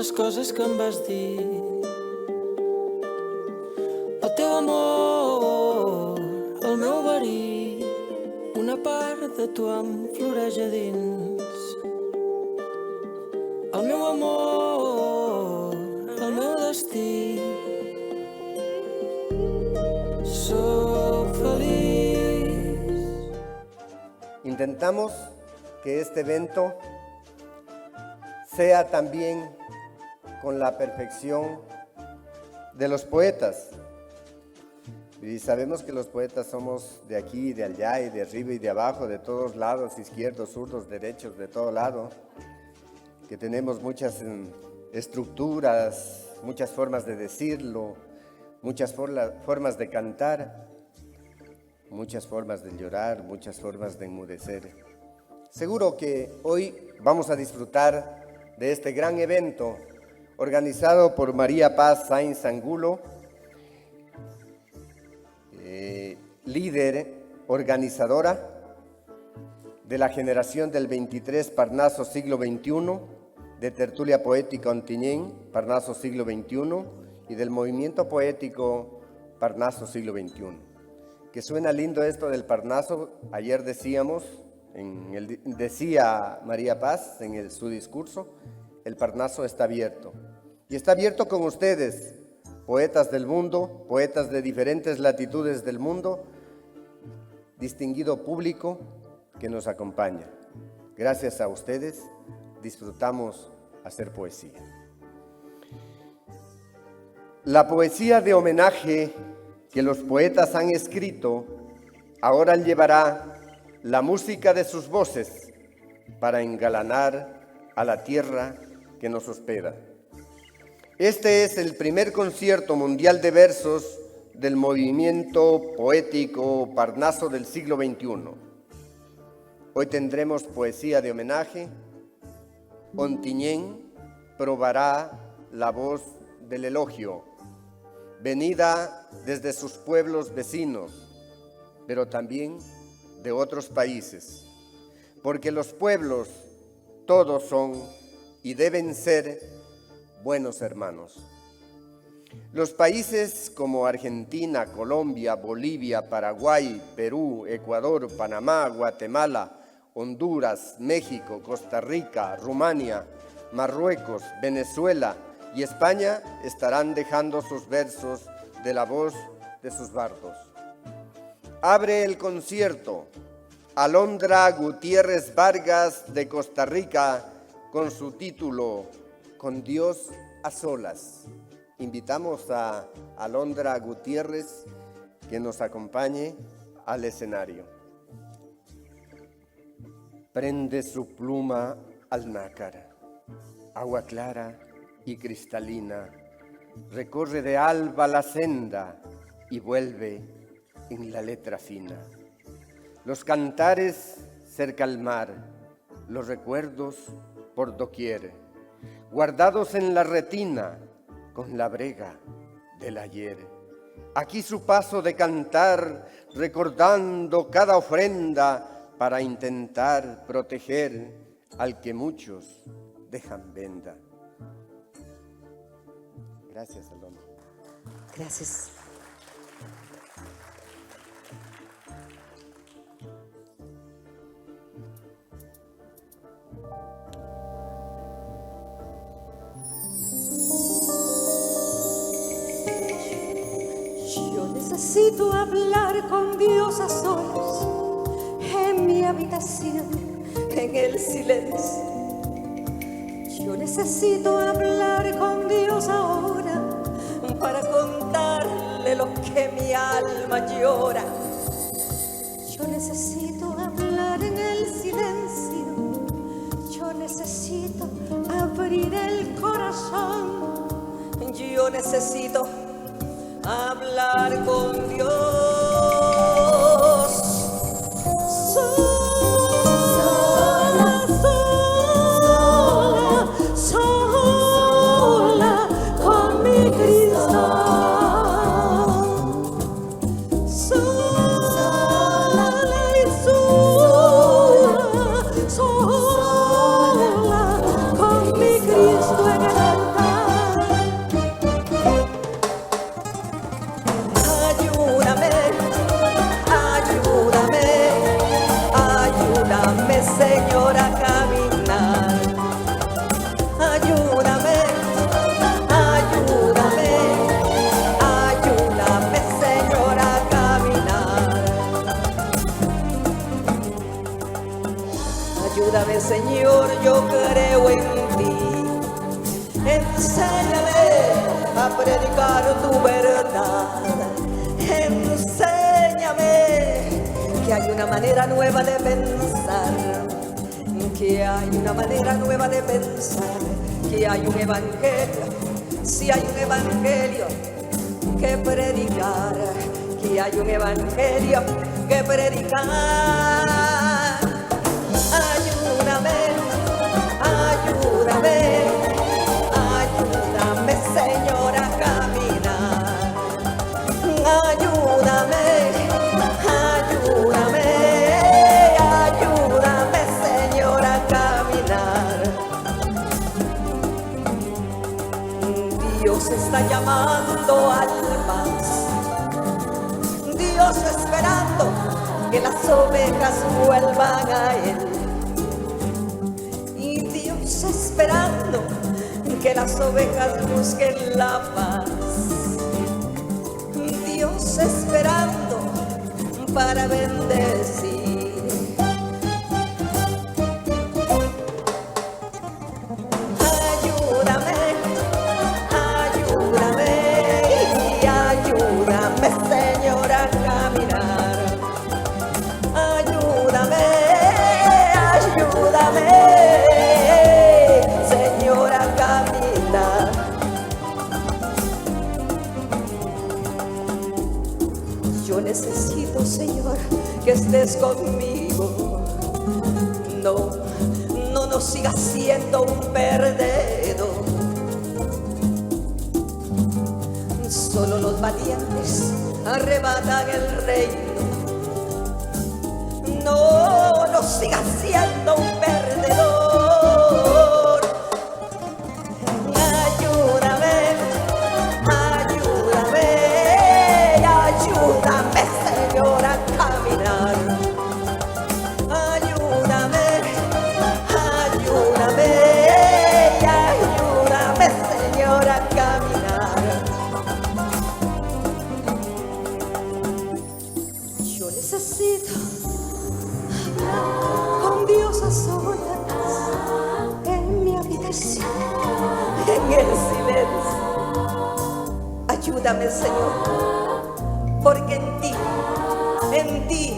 Les coses que em vas dir, el teu amor, el meu verí, una part de tu em floreix a dins. El meu amor, el meu destí, soc feliç. Intentamos que este evento sea también con la perfección de los poetas. Y sabemos que los poetas somos de aquí, de allá, y de arriba y de abajo, de todos lados, izquierdos, zurdos, derechos, de todo lado, que tenemos muchas estructuras, muchas formas de decirlo, muchas formas de cantar, muchas formas de llorar, muchas formas de enmudecer. Seguro que hoy vamos a disfrutar de este gran evento organizado por María Paz Sainz Angulo, líder organizadora de la generación del 23 Parnaso Siglo XXI, de Tertulia Poética Ontinyent, Parnaso Siglo XXI, y del movimiento poético Parnaso Siglo XXI. Que suena lindo esto del Parnaso. Ayer decíamos, decía María Paz en su discurso, el Parnaso está abierto. Y está abierto con ustedes, poetas del mundo, poetas de diferentes latitudes del mundo, distinguido público que nos acompaña. Gracias a ustedes disfrutamos hacer poesía. La poesía de homenaje que los poetas han escrito ahora llevará la música de sus voces para engalanar a la tierra que nos hospeda. Este es el primer concierto mundial de versos del movimiento poético Parnaso del siglo XXI. Hoy tendremos poesía de homenaje. Ontinyent probará la voz del elogio, venida desde sus pueblos vecinos, pero también de otros países, porque los pueblos todos son y deben ser buenos hermanos. Los países como Argentina, Colombia, Bolivia, Paraguay, Perú, Ecuador, Panamá, Guatemala, Honduras, México, Costa Rica, Rumania, Marruecos, Venezuela y España estarán dejando sus versos de la voz de sus bardos. Abre el concierto Alondra Gutiérrez Vargas de Costa Rica con su título Con Dios a solas. Invitamos a Alondra Gutiérrez que nos acompañe al escenario. Prende su pluma al nácar, agua clara y cristalina, recorre de alba la senda y vuelve en la letra fina. Los cantares cerca al mar, los recuerdos por doquier, guardados en la retina con la brega del ayer. Aquí su paso de cantar, recordando cada ofrenda para intentar proteger al que muchos dejan venda. Gracias, Alondra. Gracias. Necesito hablar con Dios a solas, en mi habitación, en el silencio. Yo necesito hablar con Dios ahora, para contarle lo que mi alma llora. Yo necesito hablar en el silencio, yo necesito abrir el corazón, yo necesito hablar con Dios. Señor, yo creo en ti. Enséñame a predicar tu verdad. Enséñame que hay una manera nueva de pensar, que hay una manera nueva de pensar, que hay un evangelio, si hay un evangelio que predicar, que hay un evangelio que predicar. Ayúdame, ayúdame, ayúdame, Señor, a caminar. Ayúdame, ayúdame, ayúdame, Señor, a caminar. Dios está llamando almas, Dios esperando que las ovejas vuelvan a Él, y Dios esperando que las ovejas busquen la paz, Dios esperando para bendecir. Ayúdame, ayúdame, y ayúdame, Señor, a caminar. Ayúdame, ayúdame, Señor, a caminar. Yo necesito, Señor, que estés conmigo. No sigas siendo un perdedor. Solo los valientes arrebatan el reino. No sigas siendo un perdedor. Ayúdame, ayúdame, ayúdame, Señor, a caminar. Ayúdame, ayúdame, ayúdame, Señor, a caminar. Yo necesito con Dios a solas, en mi habitación, en el silencio. Ayúdame, Señor, porque en ti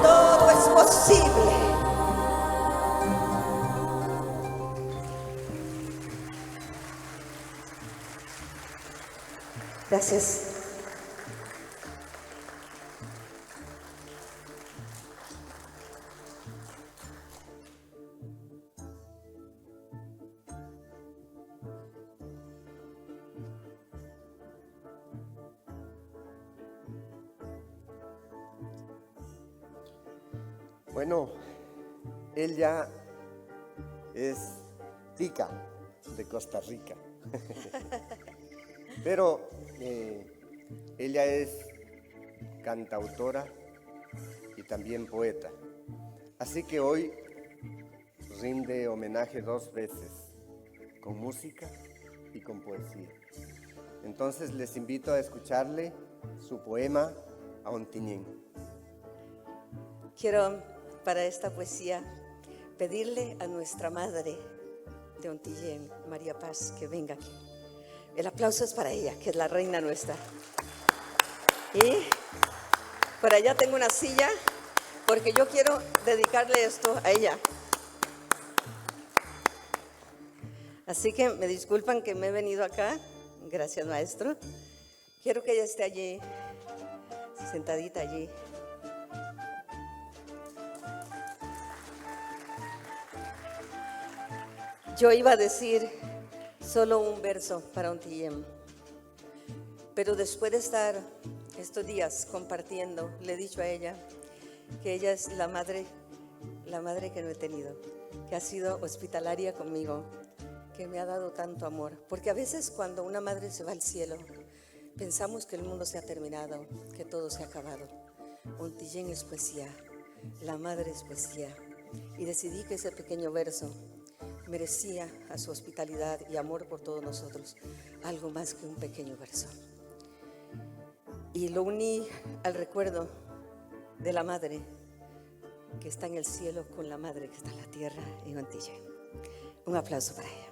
todo es posible. Gracias. Bueno, ella es tica de Costa Rica, pero ella es cantautora y también poeta. Así que hoy rinde homenaje 2 veces, con música y con poesía. Entonces les invito a escucharle su poema a Ontinyent. Quiero para esta poesía pedirle a nuestra madre de Ontinyent, María Paz, que venga aquí. El aplauso es para ella, que es la reina nuestra. Y por allá tengo una silla, porque yo quiero dedicarle esto a ella. Así que me disculpan que me he venido acá. Gracias, maestro. Quiero que ella esté allí, sentadita allí. Yo iba a decir solo un verso para Ontinyent, pero después de estar estos días compartiendo, le he dicho a ella que ella es la madre que no he tenido, que ha sido hospitalaria conmigo, que me ha dado tanto amor. Porque a veces cuando una madre se va al cielo, pensamos que el mundo se ha terminado, que todo se ha acabado. Ontinyent es poesía, la madre es poesía. Y decidí que ese pequeño verso merecía a su hospitalidad y amor por todos nosotros, algo más que un pequeño verso. Y lo uní al recuerdo de la madre que está en el cielo con la madre que está en la tierra en Antilla. Un aplauso para ella.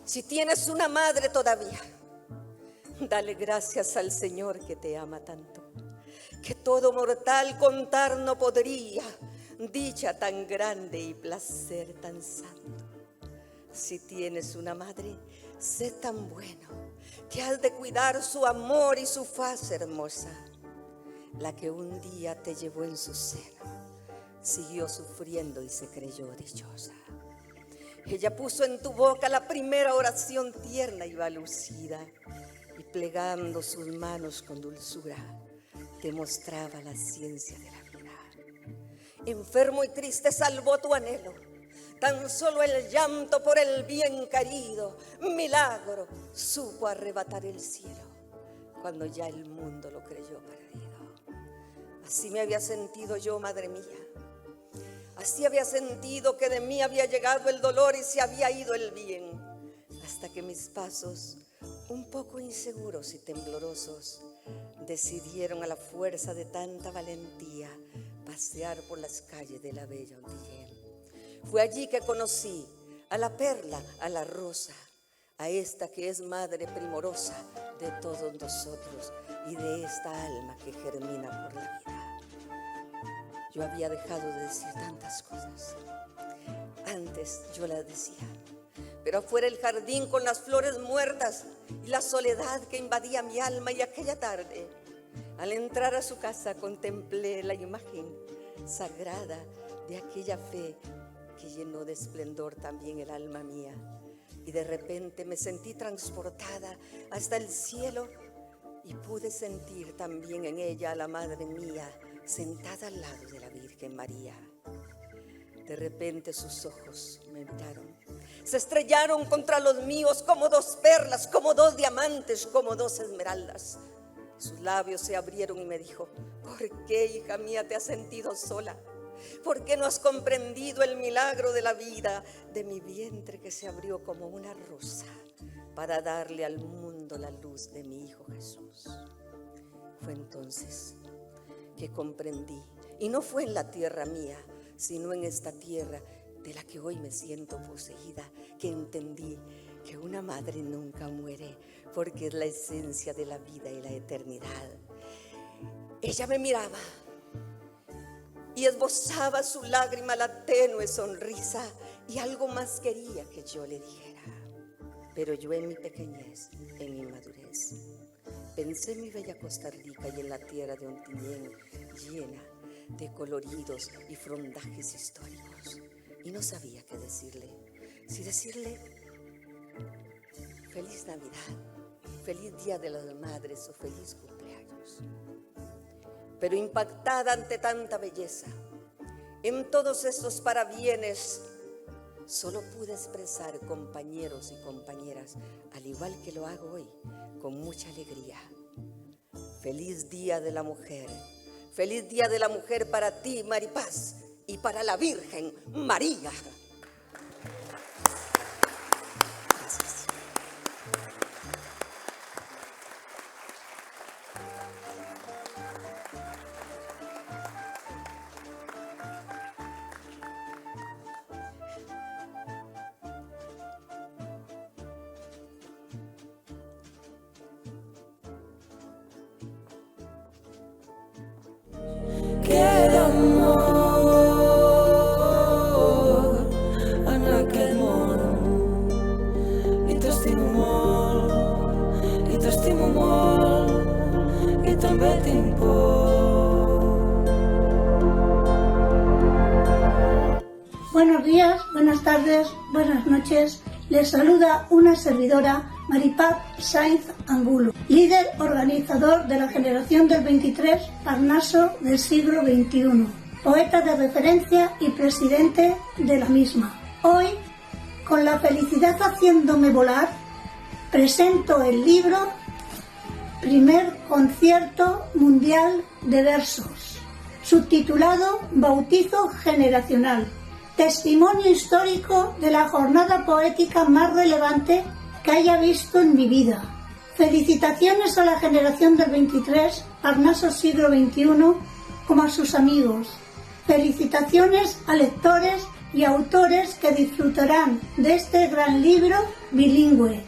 Si tienes una madre todavía, dale gracias al Señor que te ama tanto, que todo mortal contar no podría, dicha tan grande y placer tan santo. Si tienes una madre, sé tan bueno, que has de cuidar su amor y su faz hermosa. La que un día te llevó en su seno, siguió sufriendo y se creyó dichosa. Ella puso en tu boca la primera oración tierna y valucida, y plegando sus manos con dulzura, te mostraba la ciencia de la vida. Enfermo y triste salvó tu anhelo, tan solo el llanto por el bien querido, milagro supo arrebatar el cielo, cuando ya el mundo lo creyó perdido. Así me había sentido yo, madre mía. Así había sentido que de mí había llegado el dolor y se había ido el bien, hasta que mis pasos, un poco inseguros y temblorosos, decidieron a la fuerza de tanta valentía pasear por las calles de la bella Ontillén. Fue allí que conocí a la perla, a la rosa, a esta que es madre primorosa de todos nosotros y de esta alma que germina por la vida. Yo había dejado de decir tantas cosas. Antes yo las decía, pero afuera el jardín con las flores muertas y la soledad que invadía mi alma, y aquella tarde, al entrar a su casa, contemplé la imagen sagrada de aquella fe que llenó de esplendor también el alma mía. Y de repente me sentí transportada hasta el cielo y pude sentir también en ella a la Madre mía, sentada al lado de la Virgen María. De repente sus ojos me miraron, se estrellaron contra los míos como dos perlas, como dos diamantes, como dos esmeraldas. Sus labios se abrieron y me dijo: ¿por qué, hija mía, te has sentido sola? ¿Por qué no has comprendido el milagro de la vida, de mi vientre que se abrió como una rosa para darle al mundo la luz de mi Hijo Jesús? Fue entonces que comprendí, y no fue en la tierra mía, sino en esta tierra de la que hoy me siento poseída, que entendí que una madre nunca muere, porque es la esencia de la vida y la eternidad. Ella me miraba y esbozaba su lágrima, la tenue sonrisa, y algo más quería que yo le dijera. Pero yo en mi pequeñez, en mi madurez, pensé en mi bella Costa Rica y en la tierra de Ontillén, llena de coloridos y frondajes históricos, y no sabía qué decirle. Si decirle feliz Navidad, feliz Día de las Madres o feliz cumpleaños. Pero impactada ante tanta belleza, en todos estos parabienes, solo pude expresar, compañeros y compañeras, al igual que lo hago hoy, con mucha alegría: feliz Día de la Mujer. Feliz Día de la Mujer para ti, Maripaz, y para la Virgen María. Gracias. Que d'amor en aquest món, i t'estimo molt, i també tinc por. Buenos días, buenas tardes, buenas noches. Les saluda una servidora, Maripaz Sainz Angulo, líder organizador de la generación del 23 Parnaso del siglo XXI, poeta de referencia y presidente de la misma. Hoy, con la felicidad haciéndome volar, presento el libro Primer Concierto Mundial de Versos, subtitulado Bautizo Generacional, testimonio histórico de la jornada poética más relevante que haya visto en mi vida. Felicitaciones a la generación del 23, Parnaso siglo XXI, como a sus amigos. Felicitaciones a lectores y autores que disfrutarán de este gran libro bilingüe,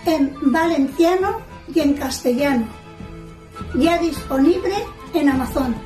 en valenciano y en castellano, ya disponible en Amazon.